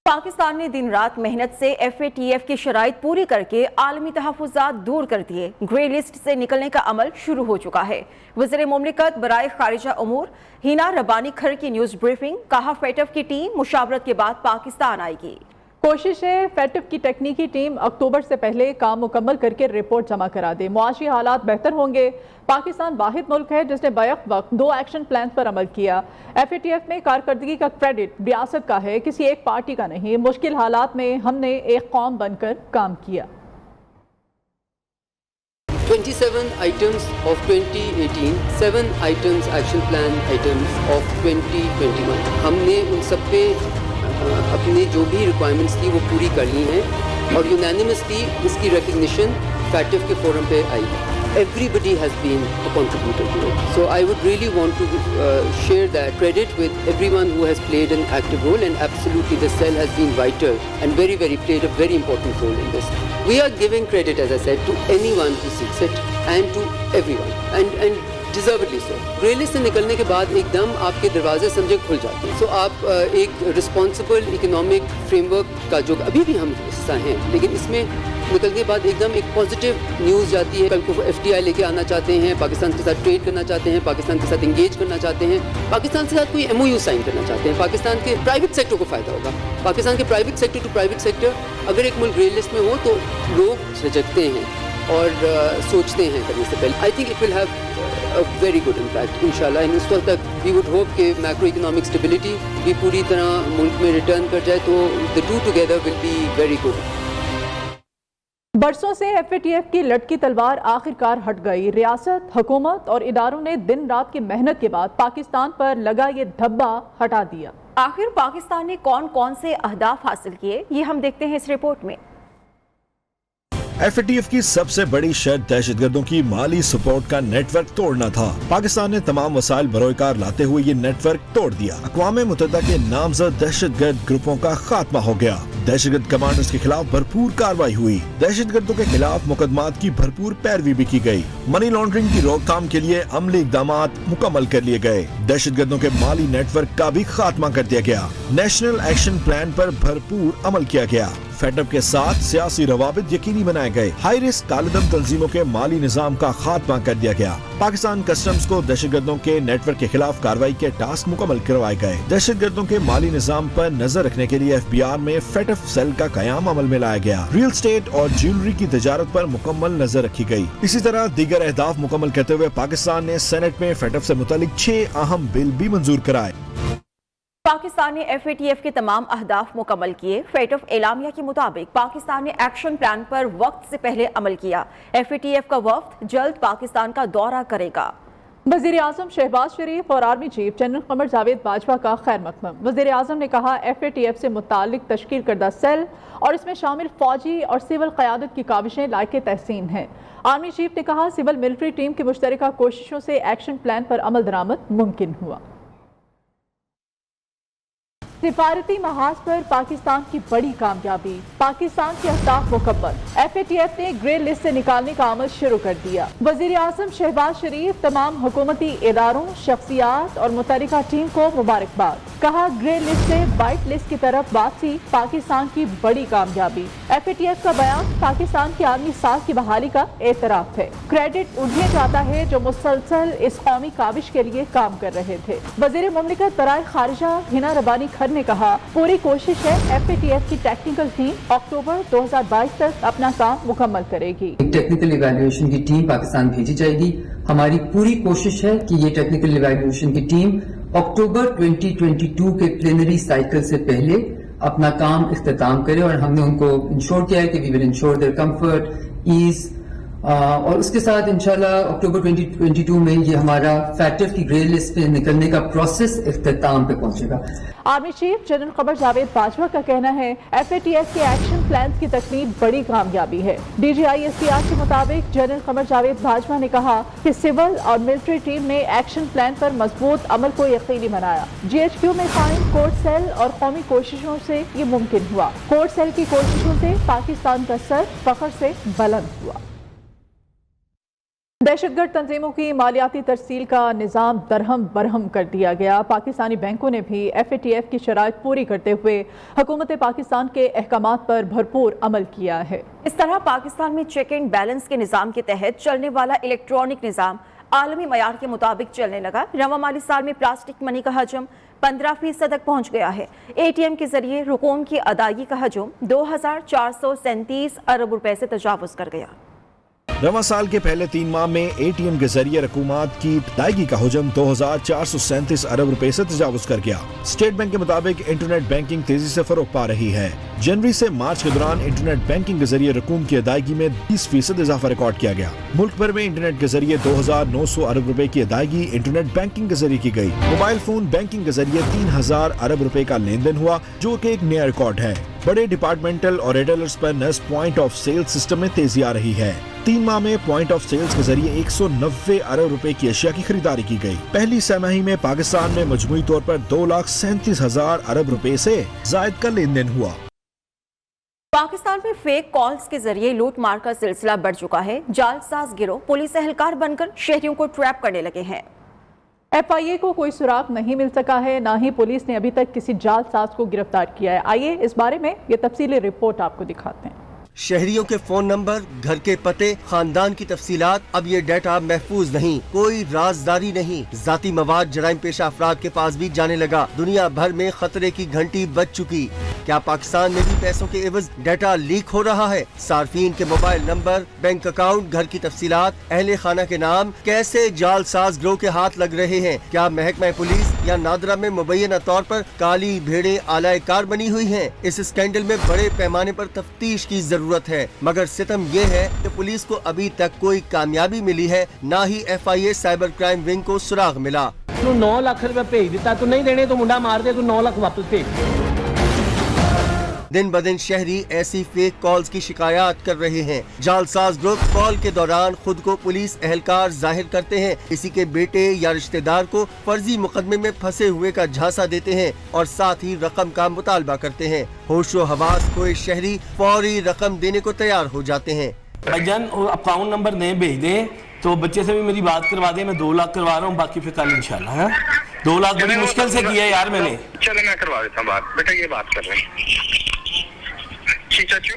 پاکستان نے دن رات محنت سے FATF کی شرائط پوری کر کے عالمی تحفظات دور کر دیے۔ گرے لسٹ سے نکلنے کا عمل شروع ہو چکا ہے۔ وزیر مملکت برائے خارجہ امور ہینا ربانی کھر کی نیوز بریفنگ، کہا FATF کی ٹیم مشاورت کے بعد پاکستان آئے گی۔ کوشش ہے FATF کی ٹیکنیکی ٹیم اکتوبر سے پہلے کام مکمل کر کے رپورٹ جمع کرا دے۔ معاشی حالات بہتر ہوں گے۔ پاکستان واحد ملک ہے جس نے بیک وقت 2 ایکشن پلانز پر عمل کیا۔ FATF میں کارکردگی کا کریڈٹ ریاست کا ہے، کسی ایک پارٹی کا نہیں۔ مشکل حالات میں ہم نے ایک قوم بن کر کام کیا۔ 27 items of 2018, 7 items action plan items of 2021. ہم نے ان سب پہ اپنے جو بھی ریکوائرمنٹس تھی وہ پوری کر لی ہیں اور یونینیمسلی اس کی ریکگنیشن FATF کے فورم پہ آئی۔ Everybody has been a contributor to it. So I would really want to share that credit with everyone who has played an active role, and absolutely the cell has been vital and very played a very important role in this. We are giving credit, as I said, to anyone who seeks it and to everyone and deservedly so. Grey list سے نکلنے کے بعد ایک دم آپ کے دروازے سمجھے کھل جاتے ہیں۔ سو آپ ایک رسپانسبل اکنامک فریم ورک کا جو ابھی بھی ہم حصہ ہیں، لیکن اس میں نکلنے کے بعد ایک دم ایک پازیٹیو نیوز جاتی ہے۔ کل کو FDI لے کے آنا چاہتے ہیں، پاکستان کے ساتھ ٹریڈ کرنا چاہتے ہیں، پاکستان کے ساتھ انگیج کرنا چاہتے ہیں، پاکستان کے ساتھ کوئی MOU سائن کرنا چاہتے ہیں۔ پاکستان کے پرائیویٹ سیکٹر کو فائدہ ہوگا۔ پاکستان کے private sector to private sector اگر ایک ملک گرے لسٹ میں ہو تو لوگ جھجکتے ہیں اور سوچتے ہیں کرنے سے پہلے۔ I think it will have a very good impact انشاءاللہ۔ اس وقت تک we would hope کہ میکرو اکنامک اسٹیبلٹی بھی پوری طرح ملک میں ریٹرن کر جائے تو the two together will be very good۔ برسوں سے FATF کی لٹکی تلوار آخرکار ہٹ گئی۔ ریاست، حکومت اور اداروں نے دن رات کی محنت کے بعد پاکستان پر لگا یہ دھبا ہٹا دیا۔ آخر پاکستان نے کون سے اہداف حاصل کیے، یہ ہم دیکھتے ہیں اس رپورٹ میں۔ FATF کی سب سے بڑی شرط دہشت گردوں کی مالی سپورٹ کا نیٹ ورک توڑنا تھا۔ پاکستان نے تمام وسائل بروئے کار لاتے ہوئے یہ نیٹ ورک توڑ دیا۔ اقوام متحدہ کے نامزد دہشت گرد گروپوں کا خاتمہ ہو گیا۔ دہشت گرد کمانڈرز کے خلاف بھرپور کارروائی ہوئی۔ دہشت گردوں کے خلاف مقدمات کی بھرپور پیروی بھی کی گئی۔ منی لانڈرنگ کی روک تھام کے لیے عملی اقدامات مکمل کر لیے گئے۔ دہشت گردوں کے مالی نیٹ ورک کا بھی خاتمہ کر دیا گیا۔ نیشنل ایکشن پلان پر بھرپور عمل کیا گیا۔ FATF کے ساتھ سیاسی روابط یقینی بنائے گئے۔ ہائی رسک کالعدم تنظیموں کے مالی نظام کا خاتمہ کر دیا گیا۔ پاکستان کسٹمز کو دہشت گردوں کے نیٹ ورک کے خلاف کارروائی کے ٹاسک مکمل کروائے گئے۔ دہشت گردوں کے مالی نظام پر نظر رکھنے کے لیے FBR میں FATF سیل کا قیام عمل میں لایا گیا۔ ریل اسٹیٹ اور جیولری کی تجارت پر مکمل نظر رکھی گئی۔ اسی طرح دیگر اہداف مکمل کرتے ہوئے پاکستان نے سینٹ میں FATF سے متعلق 6 اہم بل بھی منظور کرائے۔ پاکستان نے FATF کے تمام اہداف مکمل کیے۔ FATF اعلامیہ کے مطابق پاکستان نے ایکشن پلان پر وقت سے پہلے عمل کیا۔ FATF کا وفد جلد پاکستان کا دورہ کرے گا۔ وزیر اعظم شہباز شریف اور army chief general Qamar Javed Bajwa کا خیر مقدم۔ وزیر اعظم نے کہا FATF سے متعلق تشکیل کردہ سیل اور اس میں شامل فوجی اور سول قیادت کی کاوشیں لائق تحسین ہیں۔ آرمی چیف نے کہا سول ملٹری ٹیم کی مشترکہ کوششوں سے ایکشن پلان پر عمل درآمد ممکن ہوا۔ سفارتی محاذ پر پاکستان کی بڑی کامیابی، پاکستان کے اہداف مکمل۔ FATF نے گرے لسٹ سے نکالنے کا عمل شروع کر دیا۔ وزیر اعظم شہباز شریف تمام حکومتی اداروں، شخصیات اور متحرکہ ٹیم کو مبارکباد۔ کہا گرے لسٹ سے وائٹ لسٹ کی طرف واپسی پاکستان کی بڑی کامیابی۔ FATF کا بیان پاکستان کی عالمی ساکھ کی بحالی کا اعتراف ہے۔ کریڈٹ انہیں جاتا ہے جو مسلسل اس قومی کاوش کے لیے کام کر رہے تھے۔ وزیر مملکت برائے خارجہ ہینا ربانی کھر نے کہا پوری کوشش ہے FATF کی ٹیکنیکل ٹیم اکتوبر 2022 تک اپنا کام مکمل کرے گی۔ ٹیکنیکل ایویلویشن کی ٹیم پاکستان بھیجی جائے گی۔ ہماری پوری کوشش ہے کہ یہ ٹیکنیکل ایویلویشن کی ٹیم اکتوبر 2022 کے پلینری سائیکل سے پہلے اپنا کام اختتام کرے، اور ہم نے ان کو انشور کیا ہے کہ we will ensure their comfort, ease, اور اس کے ساتھ انشاءاللہ اکتوبر 2022 میں یہ ہمارا FATF کی گرے لسٹ پہ نکلنے کا پروسیس اختتام پہ پہنچے گا۔ Army chief general Qamar Javed Bajwa کا کہنا ہے FATF کے ایکشن پلانز کی تکمیل بڑی کامیابی ہے۔ DGISPR کے مطابق جنرل قمر جاوید باجوہ نے کہا کہ سول اور ملٹری ٹیم نے ایکشن پلان پر مضبوط عمل کو یقینی بنایا۔ GHQ میں قائم کورٹ سیل اور قومی کوششوں سے یہ ممکن ہوا۔ کورٹ سیل کی کوششوں سے پاکستان کا سر فخر سے بلند ہوا۔ दहशत गर्द तंजीमों की मालियाती तरसील का निज़ाम दरहम बरहम कर दिया गया। पाकिस्तानी बैंकों ने भी FATF की शराइत पूरी करते हुए हुकूमत पाकिस्तान के अहकामात पर भरपूर अमल किया है। इस तरह पाकिस्तान में चेक एंड बैलेंस के निज़ाम के तहत चलने वाला इलेक्ट्रॉनिक निज़ाम आलमी मयार के मुताबिक चलने लगा। रवा माली साल में प्लास्टिक मनी का हजम 15% तक पहुंच गया है। ATM के जरिए रकूम की अदायगी का हजम 2437 अरब रुपए से तजावुज कर गया। रवा साल के पहले 3 माह में ATM के जरिए रकूमात की अदायगी का हजम 2437 अरब रुपए से तजावुज कर गया। स्टेट बैंक के मुताबिक इंटरनेट बैंकिंग तेजी से फरोग पा रही है। जनवरी से मार्च के दौरान इंटरनेट बैंकिंग के जरिए रकूम की अदायगी में 20% इजाफा रिकॉर्ड किया गया। मुल्क भर में इंटरनेट के जरिए 2900 अरब रुपए की अदायगी इंटरनेट बैंकिंग के जरिए की गई। मोबाइल फोन बैंकिंग के जरिए 3000 अरब रुपए का लेन देन हुआ, जो कि एक नया रिकॉर्ड है। बड़े डिपार्टमेंटल और रिटेलर्स पर नस पॉइंट ऑफ सेल सिस्टम में तेजी आ रही है। 3 माह में पॉइंट ऑफ सेल्स के जरिए 190 अरब रुपए की अशिया की खरीदारी की गई। पहली छमाही में पाकिस्तान में मजमूई तौर पर 2,37,000 अरब रुपए से जायद का लेन देन हुआ। पाकिस्तान में फेक कॉल्स के जरिए लूट मार का सिलसिला बढ़ चुका है। जालसाज गिरोह पुलिस एहलकार बनकर शहरियों को ट्रैप करने लगे हैं। FIA को कोई सुराग नहीं मिल सका है, ना ही पुलिस ने अभी तक किसी जालसाज को गिरफ्तार किया है। आइए इस बारे में ये तफसीली रिपोर्ट आपको दिखाते हैं। शहरियों के फोन नंबर, घर के पते, खानदान की तफसीलात, अब ये डाटा महफूज नहीं, कोई राजदारी नहीं। जाती मवाद जराइम पेशा अफराद के पास भी जाने लगा। दुनिया भर में खतरे की घंटी बज चुकी। क्या पाकिस्तान में भी पैसों के एवज डाटा लीक हो रहा है? सार्फिन के मोबाइल नंबर, बैंक अकाउंट, घर की तफसीलात, अहले खाना के नाम कैसे जालसाज गिरोह के हाथ लग रहे हैं? क्या महकमा पुलिस या नादरा में मुबैना तौर पर काली भेड़ें आलाए कार बनी हुई हैं? इस स्कैंडल में बड़े पैमाने पर तफ्तीश की जरूरत है, मगर सितम ये है कि पुलिस को अभी तक कोई कामयाबी मिली है, ना ही FIA साइबर क्राइम विंग को सुराग मिला। तू 9 लाख रुपए भेज दिता, तू नहीं देने तो मुंडा मार दे, तू 9 लाख वापस भेज। दिन ब दिन शहरी ऐसी फेक कॉल्स की शिकायत कर रहे हैं। जालसाज ग्रुप कॉल के दौरान खुद को पुलिस एहलकार जाहिर करते हैं, किसी के बेटे या रिश्तेदार को फर्जी मुकदमे में फंसे हुए का झांसा देते हैं और साथ ही रकम का मुतालबा करते हैं। होशो हवास कोई शहरी फौरी रकम देने को तैयार हो जाते हैं। भाईजान अकाउंट नंबर दे, भेज दे, तो बच्चे से भी मेरी बात करवा दे। मैं 2 लाख करवा रहा हूँ, बाकी फिर कल इंशाल्लाह। 2 लाख बड़ी मुश्किल से किया यार मैंने। चलो मैं करवा देता हूँ बात। बेटा ये बात कर रहे हैं चाचू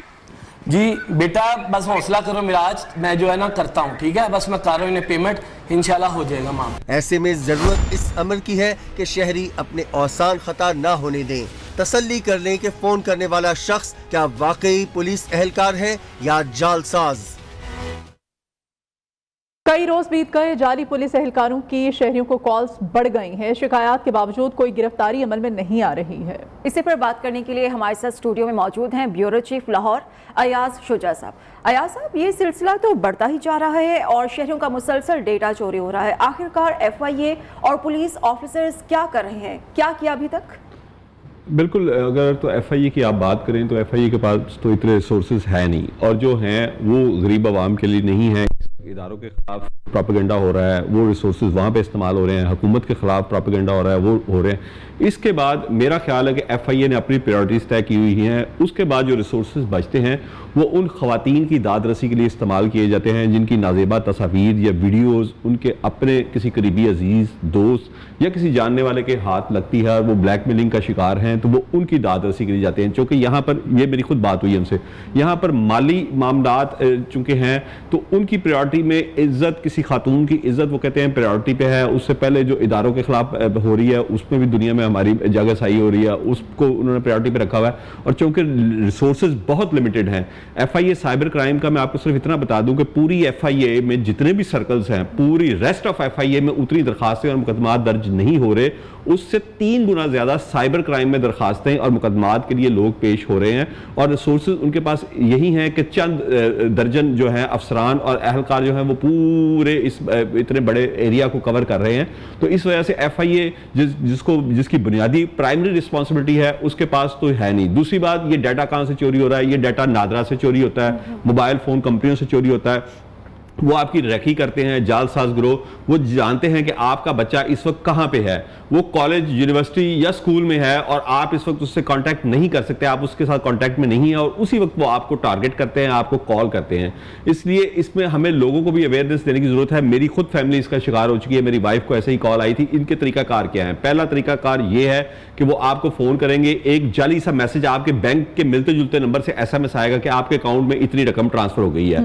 जी। बेटा बस हौसला करो मिराज, मैं जो है ना करता हूँ, ठीक है? बस मैं कर रहा हूँ इन्हें पेमेंट, इंशाल्लाह हो जाएगा माम। ऐसे में जरूरत इस अमर की है कि शहरी अपने औसान खता ना होने दें। तसल्ली कर लें कि फोन करने वाला शख्स क्या वाकई पुलिस एहलकार है या जालसाज। कई रोज बीत गए, जाली पुलिस एहलकारों की शहरियों को कॉल्स बढ़ गई हैं। शिकायत के बावजूद कोई गिरफ्तारी अमल में नहीं आ रही है। इसी पर बात करने के लिए हमारे साथ स्टूडियो में मौजूद हैं ब्यूरो चीफ लाहौर अयाज शुजा साहब। अयाज साहब, ये सिलसिला तो बढ़ता ही जा रहा है और शहरियों का मुसलसल डेटा चोरी हो रहा है। आखिरकार FIA और पुलिस ऑफिसर्स क्या कर रहे हैं, क्या किया अभी तक? बिल्कुल, अगर तो FIA की आप बात करें तो FIA के पास तो इतने रिसोर्सेज है नहीं, और जो हैं वो गरीब आवाम के लिए नहीं है। इदारों के खिलाफ प्रोपेगेंडा हो रहा है, वो रिसोर्सेज वहाँ पे इस्तेमाल हो रहे हैं। हुकूमत के खिलाफ प्रोपेगेंडा हो रहा है, वो हो रहे हैं। इसके बाद मेरा ख्याल है कि FIA ने अपनी प्रायोरिटीज़ तय की हुई हैं। उसके बाद जो रिसोर्सेज बचते हैं वो उन ख़वातीन की दाद रसी के लिए इस्तेमाल किए जाते हैं जिनकी नाजेबा तस्वीर या वीडियोज़ उनके अपने किसी करीबी अजीज़, दोस्त या किसी जानने वाले के हाथ लगती है और वो ब्लैकमेलिंग का शिकार हैं, तो वो उनकी दाद रसी के लिए जाते हैं। चूँकि यहाँ पर ये मेरी खुद बात हुई हमसे, यहाँ पर माली मामलात चूँकि हैं तो उनकी प्रायोरिटी में इज्जत, किसी खातून की इज्जत वो कहते हैं प्रायोरिटी पे है। उससे पहले जो इदारों के खिलाफ हो रही है उसमें भी दुनिया में हमारी जागरसाई हो रही है, उसको उन्होंने प्रायोरिटी पे रखा हुआ है। और चूँकि रिसोर्सेज बहुत लिमिटेड हैं, FIA साइबर क्राइम का मैं आपको सिर्फ इतना बता दूं कि पूरी FIA में जितने भी सर्कल्स हैं, पूरी रेस्ट ऑफ FIA में उतनी दरखास्तें और मुकदमात दर्ज नहीं हो रहे, उससे 3 गुना ज़्यादा साइबर क्राइम में दरखास्तें और मुकदमात के लिए लोग पेश हो रहे हैं। और रिसोर्सेज उनके पास यही हैं कि चंद दर्जन जो हैं अफसरान और अहलकार जो हैं वो पूरे इस इतने बड़े एरिया को कवर कर रहे हैं। तो इस वजह से FIA जिसकी बुनियादी प्राइमरी रिस्पॉन्सिबिलिटी है उसके पास तो है नहीं। दूसरी बात, ये डाटा कहाँ से चोरी हो रहा है? ये डाटा नादरा से चोरी होता है, मोबाइल फ़ोन कंपनियों से चोरी होता है। وہ آپ کی ریکی کرتے ہیں، جال ساز گروہ، وہ جانتے ہیں کہ آپ کا بچہ اس وقت کہاں پہ ہے، وہ کالج، یونیورسٹی یا اسکول میں ہے اور آپ اس وقت اس سے کانٹیکٹ نہیں کر سکتے، آپ اس کے ساتھ کانٹیکٹ میں نہیں ہیں، اور اسی وقت وہ آپ کو ٹارگٹ کرتے ہیں، آپ کو کال کرتے ہیں. اس لیے اس میں ہمیں لوگوں کو بھی اویئرنیس دینے کی ضرورت ہے. میری خود فیملی اس کا شکار ہو چکی ہے، میری وائف کو ایسے ہی کال آئی تھی. ان کے طریقہ کار کیا ہیں؟ پہلا طریقہ کار یہ ہے کہ وہ آپ کو فون کریں گے، ایک جعلی سا میسج آپ کے بینک کے ملتے جلتے نمبر سے SMS آئے گا کہ آپ کے اکاؤنٹ میں اتنی رقم ٹرانسفر ہو گئی ہے.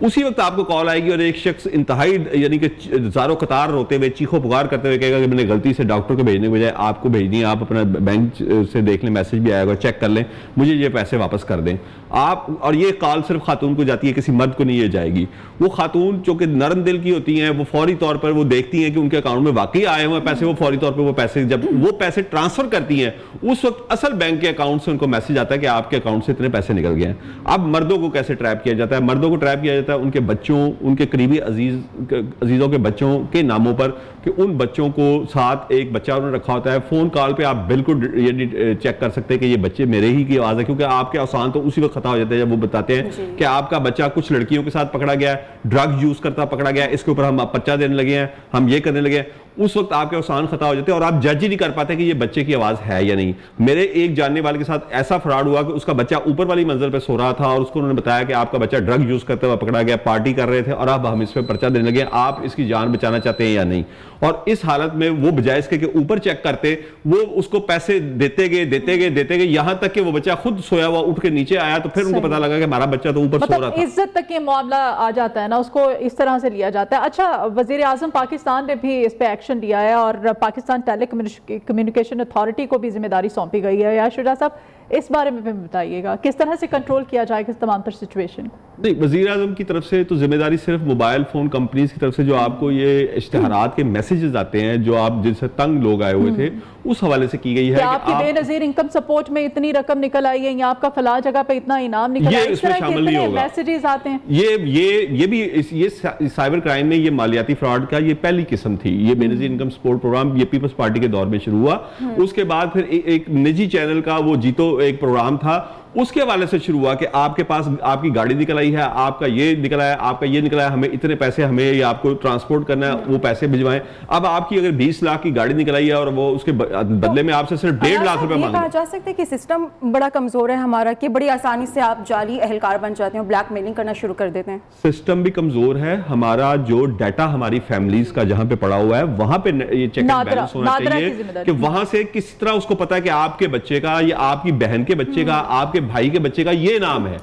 اسی وقت آپ کو کال آئے گی اور ایک شخص انتہائی یعنی کہ زارو قطار روتے ہوئے، چیخو پکار کرتے ہوئے کہے گا کہ میں نے غلطی سے ڈاکٹر کو بھیجنے کے بجائے آپ کو بھیج دیا، آپ اپنا بینک سے دیکھ لیں، میسج بھی آئے گا، چیک کر لیں، مجھے یہ پیسے واپس کر دیں آپ. اور یہ کال صرف خاتون کو جاتی ہے، کسی مرد کو نہیں یہ جائے گی. وہ خاتون چونکہ نرم دل کی ہوتی ہیں، وہ فوری طور پر وہ دیکھتی ہیں کہ ان کے اکاؤنٹ میں واقعی آئے ہوئے پیسے، وہ فوری طور پہ وہ پیسے جب وہ پیسے ٹرانسفر کرتی ہیں اس وقت اصل بینک کے اکاؤنٹ سے ان کو میسج آتا ہے کہ آپ کے اکاؤنٹ سے اتنے پیسے نکل گئے ہیں. اب مردوں کو کیسے ٹریپ کیا جاتا ہے؟ مردوں کو ٹریپ کیا جاتا ہے ان کے بچوں، ان کے قریبی عزیزوں کے بچوں کے ناموں پر، کہ ان بچوں کو ساتھ ایک بچہ انہوں نے رکھا ہوتا ہے. فون کال پہ آپ بالکل یہ چیک کر سکتے ہیں کہ یہ بچے میرے ہی کی آواز ہے، کیونکہ آپ کے آسان تو اسی وقت خطا ہو جاتے ہیں جب وہ بتاتے ہیں کہ آپ کا بچہ کچھ لڑکیوں کے ساتھ پکڑا گیا ہے، ڈرگ یوز کرتا پکڑا گیا ہے، اس کے اوپر ہم پرچہ دینے لگے ہیں، ہم یہ کرنے لگے ہیں. اس وقت آپ کے آسان خطا ہو جاتے ہیں اور آپ جج ہی نہیں کر پاتے کہ یہ بچے کی آواز ہے یا نہیں. میرے ایک جاننے والے کے ساتھ ایسا فراڈ ہوا کہ اس کا بچہ اوپر والی منزل پہ سو رہا تھا اور اس کو انہوں نے بتایا کہ آپ کا بچہ ڈرگ یوز کرتے ہوئے پکڑا گیا، پارٹی کر رہے تھے اور اب ہم اس پہ پرچہ دینے لگے، آپ اس کی جان بچانا چاہتے ہیں یا نہیں. اور اس حالت میں وہ بجائے اس کے کہ اوپر چیک کرتے، وہ اس کو پیسے دیتے گئے یہاں تک کہ وہ بچہ خود سویا ہوا اٹھ کے نیچے آیا تو پھر ان کو پتا لگا کہ ہمارا بچہ تو اوپر سو رہا تھا. عزت تک یہ معاملہ آ جاتا ہے نا، اس کو اس طرح سے لیا جاتا ہے. اچھا، وزیر اعظم پاکستان نے بھی اس پہ ایکشن لیا ہے اور پاکستان ٹیلی کمیونیکیشن اتھارٹی کو بھی ذمہ داری سونپی گئی ہے. یا شجاع صاحب، اس بارے میں بھی بتائیے گا کس طرح سے کنٹرول کیا جائے گا اس تمام تر سچویشن؟ نہیں، وزیر اعظم کی طرف سے تو ذمہ داری صرف موبائل فون کمپنیز کی طرف سے جو آپ کو یہ اشتہارات کے میسیجز آتے ہیں جو آپ جن سے تنگ لوگ آئے ہوئے تھے اس حوالے سے کی گئی ہے کہ آپ کی بے نظیر انکم سپورٹ میں اتنی رقم نکل آئی ہے یا آپ کا فلاں جگہ پہ اتنا انعام نکل آیا ہے، اس طرح کے اتنے میسیجز آتے ہیں. یہ بھی یہ سائبر کرائم میں یہ مالیاتی فراڈ کا یہ پہلی قسم تھی. یہ بے نظیر انکم سپورٹ پروگرام یہ پیپلز پارٹی کے دور میں شروع ہوا. اس کے بعد پھر ایک نجی چینل کا وہ جیتو ایک پروگرام تھا، اس کے حوالے سے شروع ہوا کہ آپ کے پاس آپ کی گاڑی نکل آئی ہے، آپ کا یہ نکل آیا، آپ کا یہ نکل آیا، ہمیں اتنے پیسے ہمیں یا آپ کو ٹرانسپورٹ کرنا ہے، وہ پیسے بھجوائیں. اب آپ کی اگر 20 لاکھ کی گاڑی نکل آئی ہے اور وہ اس کے بدلے میں آپ سے صرف 1.5 لاکھ روپے مانگے. کہا جا سکتا ہے کہ سسٹم بڑا کمزور ہے ہمارا کہ بڑی آسانی سے آپ جعلی اہلکار بن جاتے ہیں، بلیک میلنگ کرنا شروع کر دیتے ہیں. سسٹم بھی کمزور ہے، ہمارا جو ڈیٹا ہماری فیملیز کا جہاں پہ پڑا ہوا ہے وہاں پہ یہ چیک اینڈ بیلنس ہونا چاہیے کہ وہاں سے کس طرح اس کو پتا ہے کہ آپ کے بچے کا یا آپ کی بہن کے بچے کا، آپ کے بھائی کے بچے کا یہ نام ہے.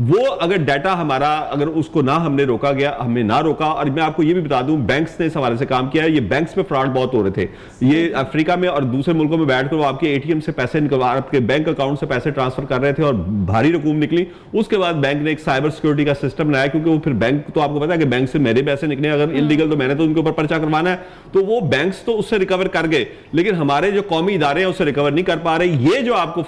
وہ اگر ڈیٹا ہمارا اگر اس کو نہ ہم نے روکا گیا، ہم نے نہ روکا. اور میں آپ کو یہ بھی بتا دوں بینکس نے اس حوالے سے کام کیا ہے. یہ بینکس پہ فراڈ بہت ہو رہے تھے. یہ افریقہ میں اور دوسرے ملکوں میں بیٹھ کر وہ آپ کے ATM سے پیسے نکلوا، آپ کے بینک اکاؤنٹ سے پیسے ٹرانسفر کر رہے تھے اور بھاری رقوم نکلی. اس کے بعد بینک نے ایک سائبر سیکورٹی کا سسٹم بنایا کیونکہ وہ پھر بینک تو آپ کو پتا ہے کہ بینک سے میرے پیسے نکلے اگر انلیگل تو میں نے تو ان کے اوپر پرچہ کروانا ہے. تو وہ بینکس تو اس سے ریکور کر گئے لیکن ہمارے جو قومی ادارے ہیں اس سے ریکور نہیں کر پا رہے. یہ جو آپ کو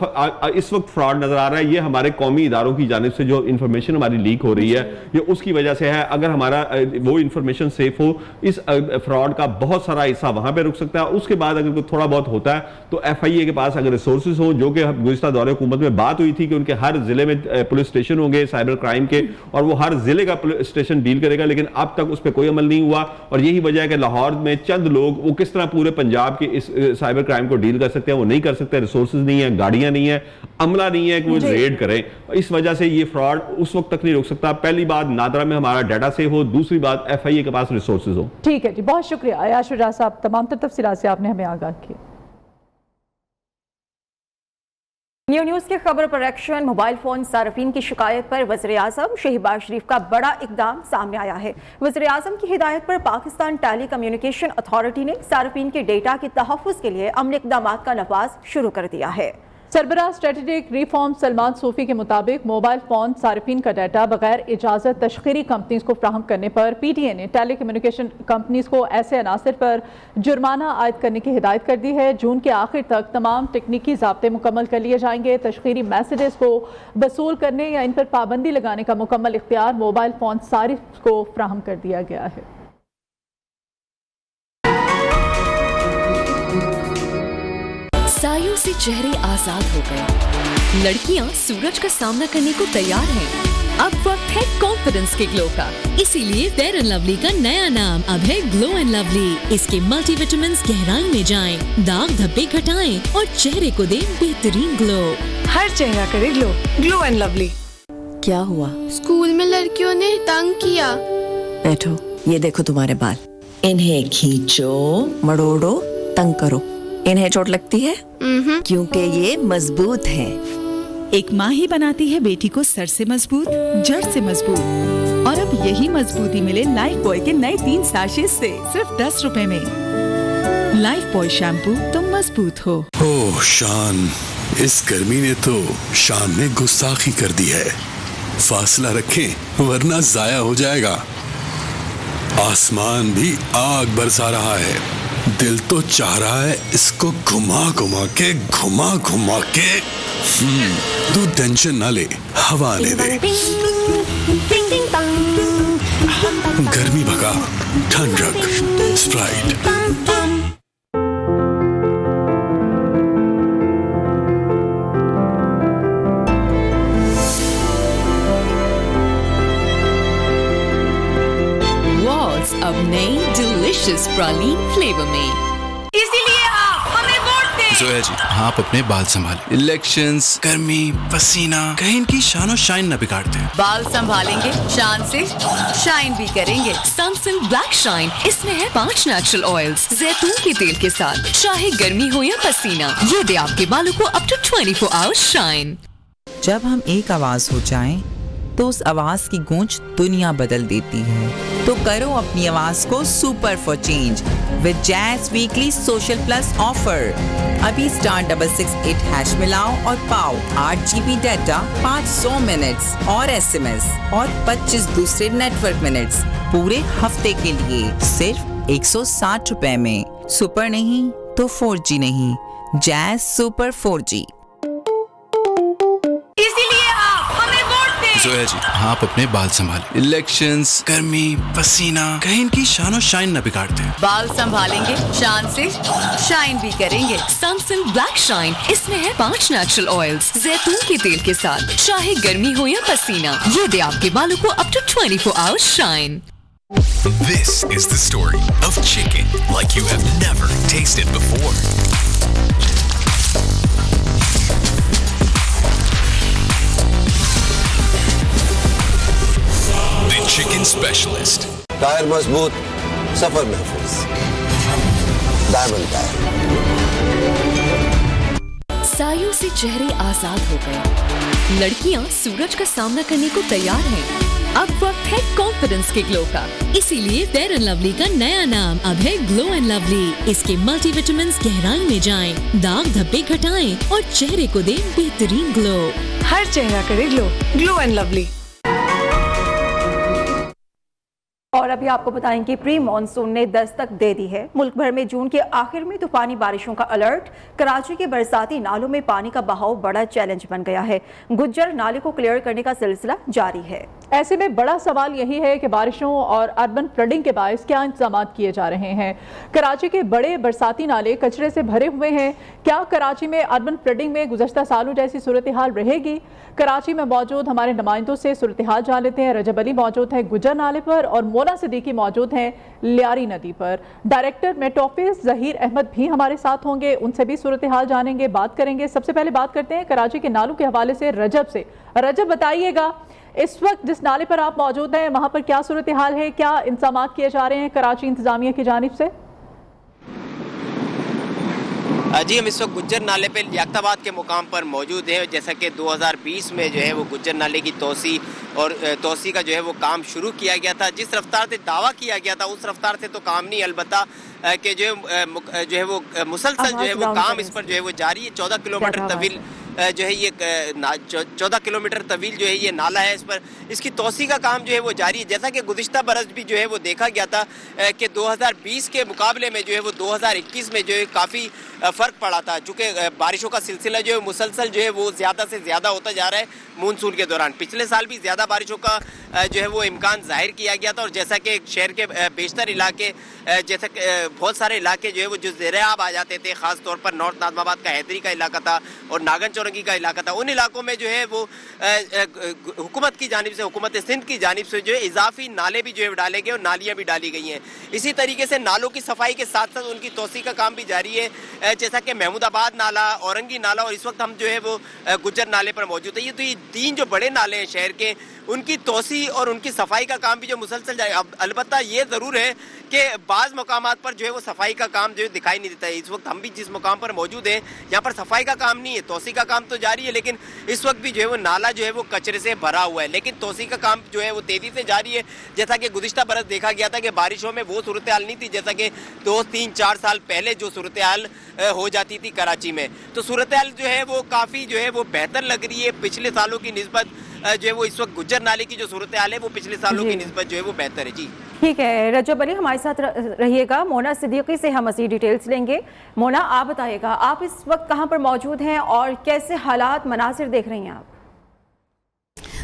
اس وقت فراڈ نظر آ رہا ہے یہ ہمارے قومی اداروں کی جانب سے جو انفارمیشن ہماری لیک ہو رہی ہے یہ اس کی وجہ سے ہے. اگر ہمارا وہ انفارمیشن سیف ہو اس فراڈ کا بہت سارا حصہ وہاں پہ رک سکتا ہے. اس کے بعد اگر کوئی تھوڑا بہت ہوتا ہے تو FIA کے پاس اگر ریسورسز ہوں جو کہ گزشتہ دور حکومت میں بات ہوئی تھی کہ ان کے ہر ضلع میں پولیس اسٹیشن ہوں گے سائبر کرائم کے اور وہ ہر ضلع کا پولیس اسٹیشن ڈیل کرے گا لیکن اب تک اس پہ کوئی عمل نہیں ہوا. اور یہی وجہ ہے کہ لاہور میں چند لوگ وہ کس طرح پورے پنجاب کے اس سائبر کرائم کو ڈیل کر سکتے ہیں وہ نہیں کر سکتے. ریسورسز نہیں ہیں، گاڑیاں نہیں ہیں، عملہ نہیں ہے کہ وہ ریڈ کریں. اس وجہ سے یہ فراڈ اس وقت تک نہیں روک سکتا. پہلی بات نادرا میں ہمارا ڈیٹا سیو ہو، دوسری بات FIA کے پاس ریسورسز ہو. ٹھیک ہے جی، بہت شکریہ عیاش شجاع صاحب، تمام تر تفصیلات سے آپ نے ہمیں آگاہ کیا. نیوز کی خبر پر ایکشن. موبائل فون صارفین کی شکایت پر وزیر اعظم شہباز شریف کا بڑا اقدام سامنے آیا ہے. وزیر اعظم کی ہدایت پر پاکستان ٹیلی کمیونیکیشن اتھارٹی نے صارفین کے ڈیٹا کے تحفظ کے لیے عملی اقدامات کا نفاذ شروع کر دیا ہے. سربراہ اسٹریٹجک ریفارم سلمان صوفی کے مطابق موبائل فون صارفین کا ڈیٹا بغیر اجازت تشہیری کمپنیز کو فراہم کرنے پر PTA نے ٹیلی کمیونیکیشن کمپنیز کو ایسے عناصر پر جرمانہ عائد کرنے کی ہدایت کر دی ہے. جون کے آخر تک تمام تکنیکی ضابطے مکمل کر لیے جائیں گے. تشہیری میسیجز کو وصول کرنے یا ان پر پابندی لگانے کا مکمل اختیار موبائل فون صارف کو فراہم کر دیا گیا ہے. سایوں سے چہرے آزاد ہو گئے، لڑکیاں سورج کا سامنا کرنے کو تیار ہیں. अब वक्त है कॉन्फिडेंस के ग्लो का, इसीलिए फेयर एंड लवली का नया नाम अब है ग्लो एंड लवली। इसके मल्टीविटामिन्स गहराई में जाएं, दाग धब्बे घटाएं और चेहरे को दें बेहतरीन ग्लो। हर चेहरा करे ग्लो, ग्लो एंड लवली। क्या हुआ? स्कूल में लड़कियों ने तंग किया। बैठो, ये देखो तुम्हारे बाल, इन्हें खींचो, मड़ोड़ो, तंग करो। इन्हें चोट लगती है? क्योंकि ये मजबूत है। एक माँ ही बनाती है बेटी को सर से मजबूत, जड़ से मजबूत। और अब यही मजबूती मिले लाइफ बॉय के नए 3 सैशे से सिर्फ 10 रुपए में। लाइफ बॉय शैम्पू, तुम मजबूत हो। ओह शान, इस गर्मी ने तो शान ने गुस्ताखी कर दी है। फासला रखें वरना जाया हो जाएगा। आसमान भी आग बरसा रहा है, दिल तो चाह रहा है इसको घुमा घुमा के तू टेंशन ना ले, हवा आने दे। गर्मी भगा, ठंड रख, स्प्राइट। वॉल्स अब नई डिलिशियस प्रालीन फ्लेवर में। इसीलिए आप हमें वोट दें। जोया जी, आप अपने बाल संभालें। इलेक्शंस, गर्मी, पसीना कहीं इनकी शान शाइन न बिगाड़ दें। बाल संभालेंगे, शान से शाइन भी करेंगे। सनसिल्क ब्लैक शाइन, इसमें है 5 नेचुरल ऑयल्स जैतून के तेल के साथ। चाहे गर्मी हो या पसीना, ये दे आपके बालों को अप टू 24 आवर्स शाइन। जब हम एक आवाज हो जाएं, तो उस आवाज की गूंज दुनिया बदल देती है। तो करो अपनी आवाज को super for change with jazz weekly social plus offer. अभी *668# मिलाओ और पाओ 8 GB डाटा, 500 मिनट्स और SMS और 25 दूसरे नेटवर्क मिनट्स पूरे हफ्ते के लिए सिर्फ 160 रुपए में। सुपर नहीं तो 4G नहीं, जैज़ सुपर 4G। जोया जी, आप अपने बाल संभालें। इलेक्शंस, गर्मी, पसीना कहीं इनकी शान शाइन न बिगाड़ दें। बाल संभालेंगे, शान से शाइन भी करेंगे। सनसिल्क ब्लैक शाइन, इसमें है 5 नेचुरल ऑयल्स जैतून के तेल के साथ। चाहे गर्मी हो या पसीना, ये दे आपके बालों को up to 24 hours shine. This is the story of chicken like you have never tasted before. The Chicken Specialist. Tyre मजबूत, सफर महफूज, डायमंड टायर। सायों से चेहरे आजाद हो गए, लड़कियां सूरज का सामना करने को तैयार हैं। अब वक्त है कॉन्फिडेंस के ग्लो का, इसीलिए फेयर एंड लवली का नया नाम अब है ग्लो एंड लवली। इसके मल्टीविटामिन्स गहराई में जाएं, दाग धब्बे घटाएं और चेहरे को दें बेहतरीन ग्लो। हर चेहरा करे ग्लो, ग्लो एंड लवली। और अभी आपको बताएं कि प्री मॉनसून ने दस्तक दे दी है। मुल्क भर में जून के आखिर में तूफानी बारिशों का अलर्ट। कराची के बरसाती नालों में पानी का बहाव बड़ा चैलेंज बन गया है। गुज्जर नाले को क्लियर करने का सिलसिला जारी है। ऐसे में बड़ा सवाल यही है कि बारिशों और अर्बन फ्लडिंग के बायस क्या इंतजाम किए जा रहे हैं। कराची के बड़े बरसाती नाले कचरे से भरे हुए हैं। क्या कराची में अर्बन फ्लडिंग में गुज़श्ता सालों जैसी सूरत हाल रहेगी? कराची में मौजूद हमारे नुमाइंदों से सूरत हाल जान लेते हैं। रजब अली मौजूद है गुज्जर नाले पर और मोना सिद्दीकी मौजूद हैं लियारी नदी पर। Director Met office Zaheer Ahmed भी हमारे साथ होंगे, उनसे भी सूरत हाल जानेंगे, बात करेंगे। सबसे पहले बात करते हैं कराची के नालों के हवाले से रजब से। रजब, बताइएगा इस वक्त जिस नाले पर आप मौजूद हैं वहाँ पर क्या सूरत हाल है, क्या इंतजाम किए जा रहे हैं कराची इंतजामिया की जानिब से? जी, हम इस वक्त गुज्जर नाले पे लियाकताबाद के मुकाम पर मौजूद हैं। जैसा कि 2020 में जो है वो गुज्जर नाले की तोसी का जो है वो काम शुरू किया गया था। जिस रफ्तार से दावा किया गया था उस रफ्तार से तो काम नहीं, अलबत्ता कि जो है वो मुसलसल जो है वो काम इस पर जो है वो जारी है। 14 किलोमीटर तवील जो है ये 14 किलोमीटर तवील जो है ये नाला है, इस पर इसकी तोसी का काम जो है वो जारी है। जैसा कि गुज़िश्ता बरस भी जो है वो देखा गया था कि 2020 के मुकाबले में जो है वो 2021 में जो है काफ़ी फ़र्क पड़ा था, चूँकि बारिशों का सिलसिला जो है मुसलसल जो है वो ज़्यादा से ज़्यादा होता जा रहा है मानसून के दौरान। पिछले साल भी ज़्यादा बारिशों का जो है वो इम्कान ज़ाहिर किया गया था और जैसा कि शहर के बेशतर इलाके, जैसा बहुत सारे इलाके जो है वो जो ज़ेर-ए-आब आ जाते थे, ख़ास तौर पर नॉर्थ नाज़िमाबाद का हैदरी का इलाका था और नागन चौरंगी का इलाका था, उन इलाकों में जो है वो हुकूमत की जानिब से, हुकूमत सिंध की जानिब से जो है इजाफी नाले भी जो है डाले गए और नालियाँ भी डाली गई हैं। इसी तरीके से नालों की सफाई के साथ साथ उनकी तोसी का काम भी जारी है, जैसा कि महमूदाबाद नाला, औरंगी नाला और इस वक्त हम जो है वो गुज्जर नाले पर मौजूद है। ये 3 जो बड़े नाले हैं शहर के, उनकी तोसी और उनकी सफाई का काम भी जो मुसलसल जाए। अब अलबत्ता ये ज़रूर है कि बाज़ मकामात पर जो है वो सफाई का काम जो है दिखाई नहीं देता है। इस वक्त हम भी जिस मुकाम पर मौजूद हैं यहाँ पर सफाई का काम नहीं है, तोसी का काम तो जारी है, लेकिन इस वक्त भी जो है वो नाला जो है वो कचरे से भरा हुआ है, लेकिन तोसी का काम जो है वो तेज़ी से जारी है। जैसा कि गुज़िश्ता बरस देखा गया था कि बारिशों में वो सूरत हाल नहीं थी जैसा कि 2, 3, 4 साल पहले जो सूरत हाल हो जाती थी कराची में। तो सूरत हाल जो है वो काफ़ी जो है वो बेहतर लग रही है पिछले सालों की निस्बत। जो है वो इस वक्त गुज्जर नाले की जो सूरत हाल है वो पिछले सालों की निस्बत जो है वो बेहतर है। जी ठीक है, रजब अली हमारे साथ रहिएगा। मोना सिद्दीकी से हम मज़ीद डिटेल्स लेंगे। मोना, आप बताइएगा, आप इस वक्त कहाँ पर मौजूद हैं और कैसे हालात मनासिर देख रही हैं आप?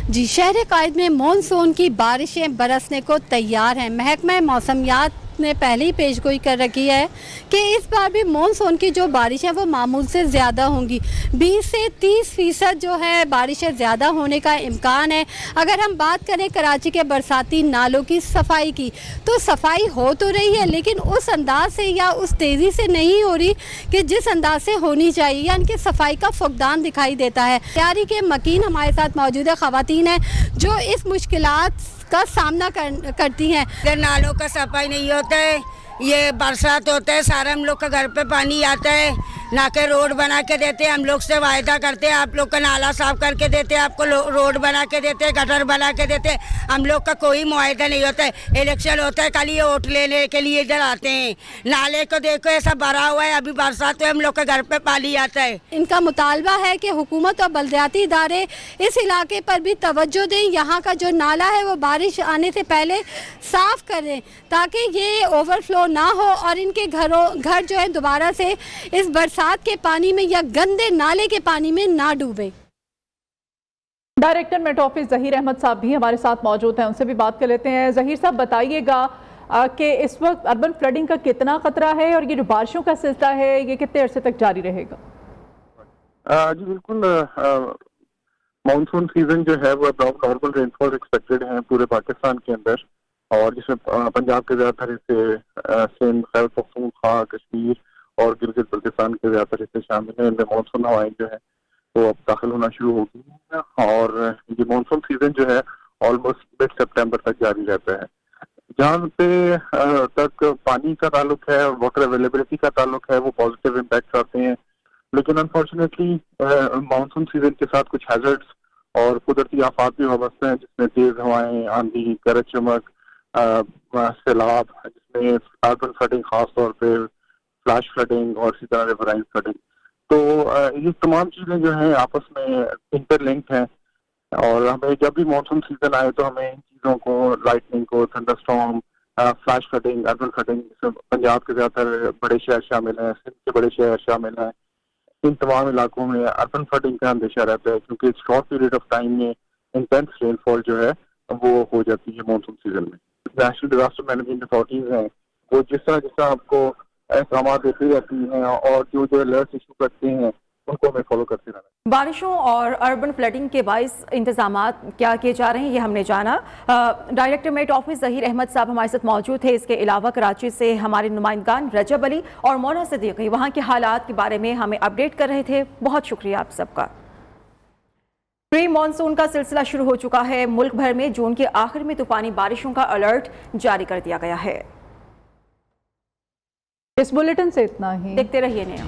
जी, शहर कायद में मॉनसून की बारिशें बरसने को तैयार हैं। महकमा मौसमियात ने पहले ही पेशगोई कर रखी है कि इस बार भी मॉनसून की जो बारिशें वो मामूल से ज़्यादा होंगी। 20 से 30% जो है बारिशें ज़्यादा होने का इम्कान है। अगर हम बात करें कराची के बरसाती नालों की सफाई की, तो सफाई हो तो रही है लेकिन उस अंदाज से या उस तेज़ी से नहीं हो रही कि जिस अंदाज से होनी चाहिए, यानी कि सफाई का फुकदान दिखाई देता है। तैयारी के मकीन हमारे साथ मौजूद है ख़वातीन हैं जो इस मुश्किलात का सामना करती हैं। अगर नालों का सफाई नहीं होता है, ये बरसात होता है, सारा हम लोग का घर पे पानी आता है, ना के रोड बना के देते हैं, हम लोग से वायदा करते हैं आप लोग का नाला साफ करके देते हैं, आपको रोड बना के देते हैं, गटर बना के देते हैं, हम लोग का कोई मुआयदा नहीं होता है। इलेक्शन होता है, कल ये वोट लेने के लिए इधर आते हैं, नाले को देखो ऐसा भरा हुआ है, अभी बरसात में हम लोग के घर पे पानी आता है। इनका मुतालबा है कि हुकूमत और बल्दियाती इदारे इस इलाके पर भी तवज्जो दें, यहाँ का जो नाला है वो बारिश आने से पहले साफ करें ताकि ये ओवरफ्लो ना हो और इनके घर जो है दोबारा से इस बरसात के पानी में या गंदे नाले के पानी में ना डूबे। Director Met office Zaheer Ahmed साहब भी हमारे साथ मौजूद हैं, उनसे भी बात कर लेते हैं। जहीर साहब, बताइएगा कि इस वक्त अर्बन फ्लडिंग का कितना खतरा है और ये जो बारिशों का सिलसिला है ये कितने अरसे तक जारी रहेगा? जी बिल्कुल, मानसून सीजन जो है वो नॉर्मल रेनफॉल एक्सपेक्टेड है पूरे पाकिस्तान के अंदर, और जिसमें पंजाब के ज़्यादातर हिस्से, सिंध, खैबर पख्तूनख्वा, कश्मीर और गिलगित बल्तिस्तान के ज़्यादातर हिस्से शामिल हैं। इनमें मानसून हवाएं जो है वो अब दाखिल होना शुरू हो गई हैं और ये मानसून सीजन जो है ऑलमोस्ट मिड सितंबर तक जारी रहता है। जहाँ पे तक पानी का ताल्लुक है, वाटर अवेलेबिलिटी का ताल्लुक है, वो पॉजिटिव इम्पैक्ट आते हैं, लेकिन अनफॉर्चुनेटली मानसून सीजन के साथ कुछ हैजर्ड्स और कुदरती आफात भी वाबस्ते हैं, जिसमें तेज हवाएं, आंधी, गरज चमक, सैलाब, जिसमें अर्बन फ्लडिंग खास तौर पे, फ्लैश फ्लडिंग और इसी तरह रिवराइन फ्लडिंग। तो ये तमाम चीज़ें जो हैं आपस में इंटरलिंक्ड हैं और हमें जब भी मानसून सीजन आए तो हमें इन चीज़ों को, लाइटनिंग को, thunderstorm, flash flooding, urban flooding, Punjab के ज़्यादातर बड़े शहर शामिल हैं, सिंध के बड़े शहर शामिल हैं, इन तमाम इलाकों में अर्बन फ्लडिंग का अंदेशा रहता है क्योंकि शॉर्ट पीरियड ऑफ टाइम में इंटेंस रेनफॉल जो है वो हो जाती है मानसून सीजन में। नेशनल डिजास्टर मैनेजमेंट अथॉरिटीज हैं वो जिस तरह आपको एहकाम देती रहती हैं और जो अलर्ट इशू करते हैं उनको हमें फॉलो करते रहना। बारिशों और अर्बन फ्लडिंग के बाइस इंतजामात क्या किए जा रहे हैं ये हमने जाना। Director Met office Zaheer Ahmed साहब हमारे साथ मौजूद थे। इसके अलावा कराची से हमारे नुमाइंदगान रजब अली और मोना सिद्दीकी वहाँ के हालात के बारे में हमें अपडेट कर रहे थे। बहुत शुक्रिया आप सबका। प्री मानसून का सिलसिला शुरू हो चुका है। मुल्क भर में जून के आखिर में तूफानी बारिशों का अलर्ट जारी कर दिया गया है। इस बुलेटिन से इतना ही। देखते रहिए नया।